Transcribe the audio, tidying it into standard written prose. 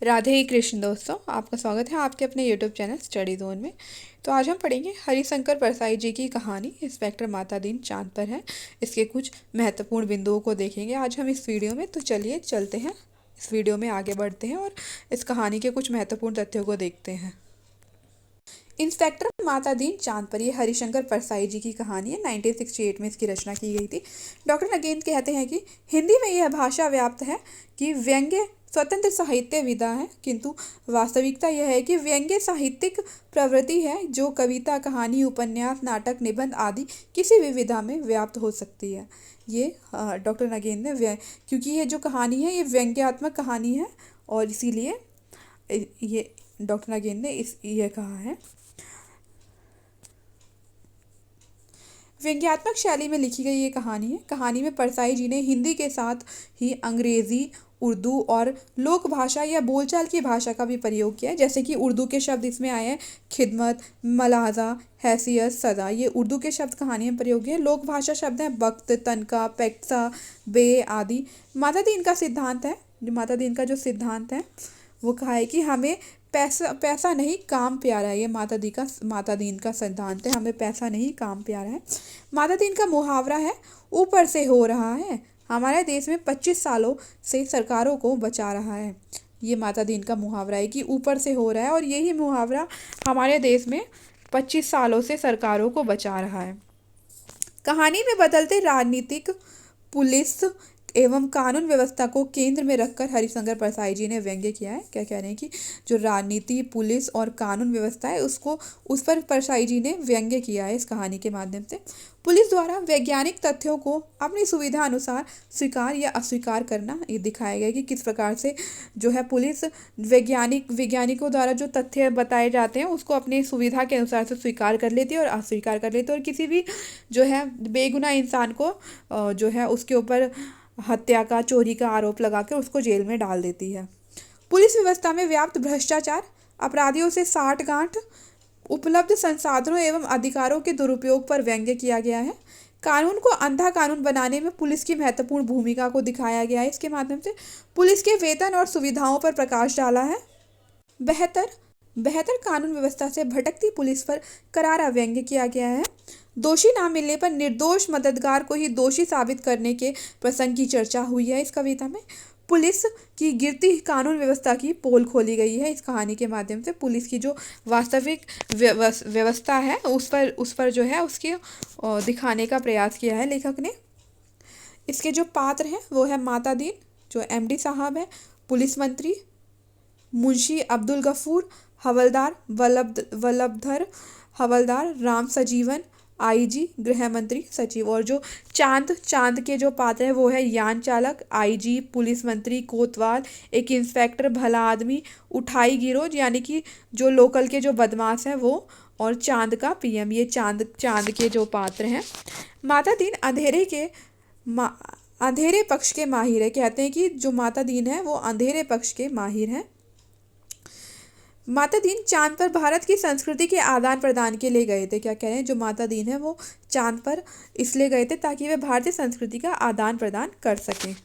राधे ही कृष्ण दोस्तों, आपका स्वागत है आपके अपने यूट्यूब चैनल स्टडी जोन में। तो आज हम पढ़ेंगे हरिशंकर परसाई जी की कहानी इंस्पेक्टर माता दीन चांद पर है। इसके कुछ महत्वपूर्ण बिंदुओं को देखेंगे आज हम इस वीडियो में। तो चलिए चलते हैं, इस वीडियो में आगे बढ़ते हैं और इस कहानी के कुछ महत्वपूर्ण तथ्यों को देखते हैं। इंस्पेक्टर माता दीन चांद पर, ये हरिशंकर परसाई जी की कहानी है। 1968 में इसकी रचना की गई थी। डॉक्टर नगेंद्र कहते हैं कि हिंदी में यह भाषा व्याप्त है कि व्यंग्य स्वतंत्र साहित्य विधा है, किंतु वास्तविकता यह है कि व्यंग्य साहित्यिक प्रवृत्ति है जो कविता, कहानी, उपन्यास, नाटक, निबंध आदि किसी भी विधा में व्याप्त हो सकती है। ये डॉक्टर नगेंद्र ने क्योंकि ये जो कहानी है ये व्यंग्यात्मक कहानी है और इसीलिए ये डॉक्टर नगेंद्र ने ये कहा है। व्यंग्यात्मक शैली में लिखी गई ये कहानी है। कहानी में परसाई जी ने हिंदी के साथ ही अंग्रेज़ी, उर्दू और लोक भाषा या बोलचाल की भाषा का भी प्रयोग किया है। जैसे कि उर्दू के शब्द इसमें आए हैं खिदमत, मलाजा, हैसियत, सदा, ये उर्दू के शब्द कहानी में प्रयोग है। लोक भाषा शब्द हैं वक्त, तनका, पैक्सा, बे आदि। माता दीन का सिद्धांत है, माता दीन का जो सिद्धांत है वो कहा है कि हमें पैसा पैसा नहीं काम प्यारा है। ये माता दीन का सिद्धांत है, हमें पैसा नहीं काम प्यारा है। माता दीन का मुहावरा है ऊपर से हो रहा है। हमारे देश में 25 सालों से सरकारों को बचा रहा है। ये माता दीन का मुहावरा है कि ऊपर से हो रहा है और यही मुहावरा हमारे देश में 25 सालों से सरकारों को बचा रहा है। कहानी में बदलते राजनीतिक, पुलिस एवं कानून व्यवस्था को केंद्र में रखकर हरिशंकर परसाई जी ने व्यंग्य किया है। क्या कह रहे हैं कि जो राजनीति, पुलिस और कानून व्यवस्था है उस पर परसाई जी ने व्यंग्य किया है इस कहानी के माध्यम से। पुलिस द्वारा वैज्ञानिक तथ्यों को अपनी सुविधा अनुसार स्वीकार या अस्वीकार करना ये दिखाया गया कि किस प्रकार से जो है पुलिस वैज्ञानिकों द्वारा जो तथ्य बताए जाते हैं उसको अपनी सुविधा के अनुसार से स्वीकार कर लेती है और अस्वीकार कर लेती है और किसी भी जो है बेगुनाह इंसान को जो है उसके ऊपर हत्या का, चोरी का आरोप लगाकर उसको जेल में डाल देती है। पुलिस व्यवस्था में व्याप्त भ्रष्टाचार, अपराधियों से साठगांठ, उपलब्ध संसाधनों एवं अधिकारों के दुरुपयोग पर व्यंग्य किया गया है। कानून को अंधा कानून बनाने में पुलिस की महत्वपूर्ण भूमिका को दिखाया गया है। इसके माध्यम से पुलिस के वेतन और सुविधाओं पर प्रकाश डाला है। बेहतर कानून व्यवस्था से भटकती पुलिस पर करारा व्यंग्य किया गया है। दोषी ना मिलने पर निर्दोष मददगार को ही दोषी साबित करने के प्रसंग की चर्चा हुई है इस कविता में। पुलिस की गिरती कानून व्यवस्था की पोल खोली गई है इस कहानी के माध्यम से। पुलिस की जो वास्तविक व्यवस्था है उस पर जो है उसकी दिखाने का प्रयास किया है लेखक ने। इसके जो पात्र हैं वो है माता दीन जो एमडी साहब है, पुलिस मंत्री मुंशी अब्दुल गफूर, हवलदार वल्लभधर, हवलदार राम सजीवन, आईजी गृह मंत्री सचिव, और जो चांद के जो पात्र हैं वो है यान चालक, आईजी, पुलिस मंत्री, कोतवाल, एक इंस्पेक्टर, भला आदमी, उठाई गिरोह यानी कि जो लोकल के जो बदमाश हैं वो, और चांद का पीएम। ये चांद के जो पात्र हैं। माता दीन अंधेरे पक्ष के माहिर है। कहते हैं कि जो माता दीन है वो अंधेरे पक्ष के माहिर हैं। माता दीन चांद पर भारत की संस्कृति के आदान प्रदान के लिए गए थे। क्या कह रहे हैं, जो माता दीन है वो चांद पर इसलिए गए थे ताकि वे भारतीय संस्कृति का आदान प्रदान कर सकें।